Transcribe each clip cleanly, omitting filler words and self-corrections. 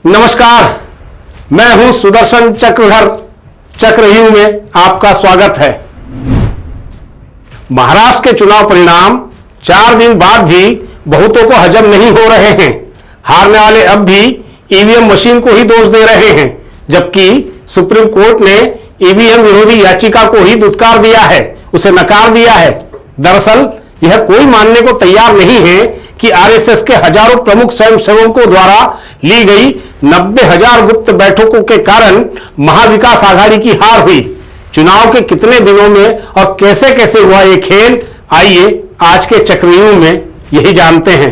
नमस्कार, मैं हूं सुदर्शन चक्रधर। चक्रव्यूह में आपका स्वागत है। महाराष्ट्र के चुनाव परिणाम 4 दिन बाद भी बहुतों को हजम नहीं हो रहे हैं। हारने वाले अब भी ईवीएम मशीन को ही दोष दे रहे हैं, जबकि सुप्रीम कोर्ट ने ईवीएम विरोधी याचिका को ही दुत्कार दिया है, उसे नकार दिया है। दरअसल यह कोई मानने को तैयार नहीं है कि आरएसएस के हजारों प्रमुख स्वयंसेवकों द्वारा ली गई 90,000 गुप्त बैठकों के कारण महाविकास आघाड़ी की हार हुई। चुनाव के कितने दिनों में और कैसे कैसे हुआ यह खेल, आइए आज के चक्रव्यूह में यही जानते हैं।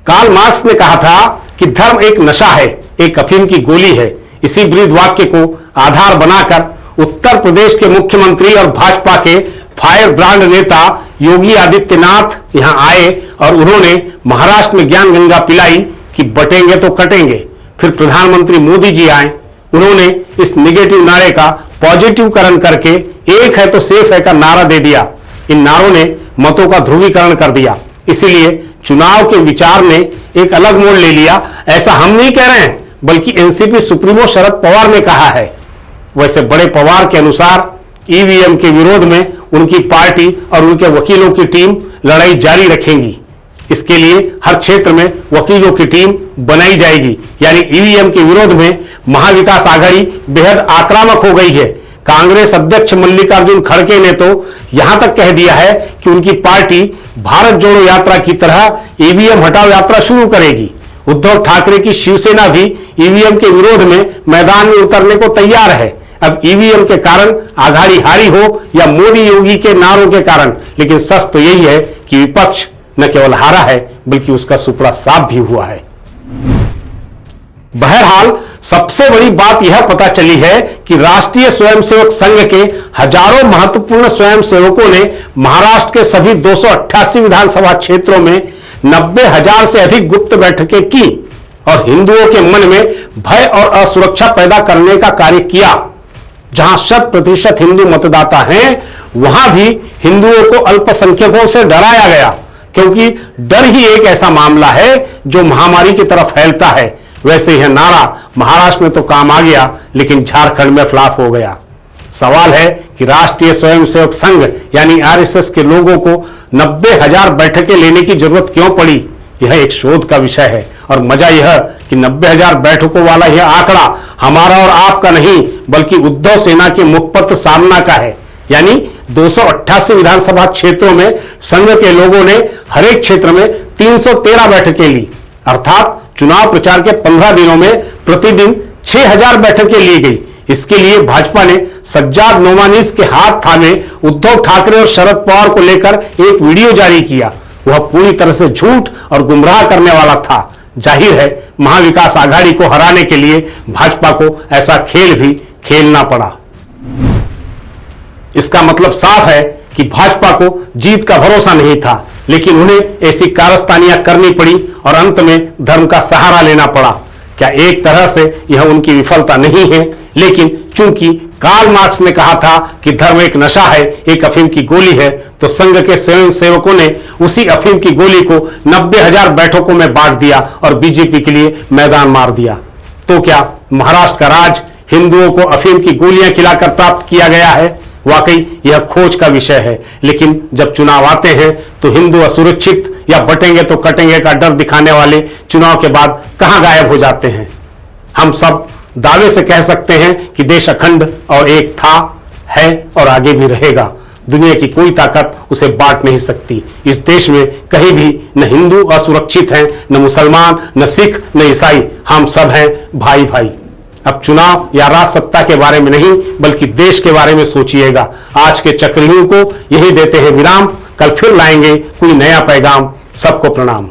कार्ल मार्क्स ने कहा था कि धर्म एक नशा है, एक अफीम की गोली है। इसी ब्रीद वाक्य को आधार बनाकर उत्तर प्रदेश के मुख्यमंत्री और भाजपा के फायर ब्रांड नेता योगी आदित्यनाथ यहां आए और उन्होंने महाराष्ट्र में ज्ञान गंगा पिलाई कि बटेंगे तो कटेंगे। फिर प्रधानमंत्री मोदी जी आए, उन्होंने इस नेगेटिव नारे का पॉजिटिवकरण करके एक है तो सेफ है का नारा दे दिया। इन नारों ने मतों का ध्रुवीकरण कर दिया। इसीलिए चुनाव के विचार ने एक अलग मोड़ ले लिया। ऐसा हम नहीं कह रहे हैं, बल्कि एनसीपी सुप्रीमो शरद पवार ने कहा है। वैसे बड़े पवार के अनुसार ईवीएम के विरोध में उनकी पार्टी और उनके वकीलों की टीम लड़ाई जारी रखेंगी। इसके लिए हर क्षेत्र में वकीलों की टीम बनाई जाएगी। यानी ईवीएम के विरोध में महाविकास आघाड़ी बेहद आक्रामक हो गई है। कांग्रेस अध्यक्ष मल्लिकार्जुन खड़गे ने तो यहां तक कह दिया है कि उनकी पार्टी भारत जोड़ो यात्रा की तरह ईवीएम हटाओ यात्रा शुरू करेगी। उद्धव ठाकरे की शिवसेना भी ईवीएम के विरोध में मैदान में उतरने को तैयार है। अब ईवीएम के कारण आघाड़ी हारी हो या मोदी योगी के नारों के कारण, लेकिन सच तो यही है कि विपक्ष न केवल हारा है बल्कि उसका सुपड़ा साफ भी हुआ है। बहरहाल सबसे बड़ी बात यह पता चली है कि राष्ट्रीय स्वयंसेवक संघ के हजारों महत्वपूर्ण स्वयंसेवकों ने महाराष्ट्र के सभी 288 विधानसभा क्षेत्रों में 90,000 से अधिक गुप्त बैठकें की और हिंदुओं के मन में भय और असुरक्षा पैदा करने का कार्य किया। जहां 100% हिंदू मतदाता हैं, वहां भी हिंदुओं को अल्पसंख्यकों से डराया गया, क्योंकि डर ही एक ऐसा मामला है जो महामारी की तरफ फैलता है। वैसे यह नारा महाराष्ट्र में तो काम आ गया, लेकिन झारखंड में फ्लॉप हो गया। सवाल है कि राष्ट्रीय स्वयंसेवक संघ यानी आरएसएस के लोगों को 90,000 बैठकें लेने की जरूरत क्यों पड़ी? यह एक शोध का विषय है। और मजा यह कि 90,000 बैठकों वाला यह आंकड़ा हमारा और आपका नहीं, बल्कि उद्धव सेना के मुखपत्र सामना का है। यानी 288 विधानसभा क्षेत्रों में संघ के लोगों ने हर एक क्षेत्र में 313 बैठकें ली। अर्थात चुनाव प्रचार के 15 दिनों में प्रतिदिन 6,000 बैठकें ली गई। इसके लिए भाजपा ने सज्जाद नोमानीस के हाथ थामे उद्धव ठाकरे और शरद पवार को लेकर एक वीडियो जारी किया। वह पूरी तरह से झूठ और गुमराह करने वाला था। जाहिर है महाविकास आघाड़ी को हराने के लिए भाजपा को ऐसा खेल भी खेलना पड़ा। इसका मतलब साफ है कि भाजपा को जीत का भरोसा नहीं था, लेकिन उन्हें ऐसी कारस्तानियां करनी पड़ी और अंत में धर्म का सहारा लेना पड़ा। क्या एक तरह से यह उनकी विफलता नहीं है? लेकिन चूंकि कार्ल मार्क्स ने कहा था कि धर्म एक नशा है, एक अफीम की गोली है, तो संघ के स्वयंसेवकों ने उसी अफीम की गोली को 90,000 बैठकों में बांट दिया और बीजेपी के लिए मैदान मार दिया। तो क्या महाराष्ट्र का राज हिंदुओं को अफीम की गोलियां खिलाकर प्राप्त किया गया है? वाकई यह खोज का विषय है। लेकिन जब चुनाव आते हैं तो हिंदू असुरक्षित या बटेंगे तो कटेंगे का डर दिखाने वाले चुनाव के बाद कहां गायब हो जाते हैं? हम सब दावे से कह सकते हैं कि देश अखंड और एक था, है और आगे भी रहेगा। दुनिया की कोई ताकत उसे बांट नहीं सकती। इस देश में कहीं भी न हिंदू असुरक्षित हैं, न मुसलमान, न सिख, न ईसाई। हम सब हैं भाई भाई। अब चुनाव या राज सत्ता के बारे में नहीं, बल्कि देश के बारे में सोचिएगा। आज के चक्रव्यूह को यही देते हैं विराम। कल फिर लाएंगे कोई नया पैगाम। सबको प्रणाम।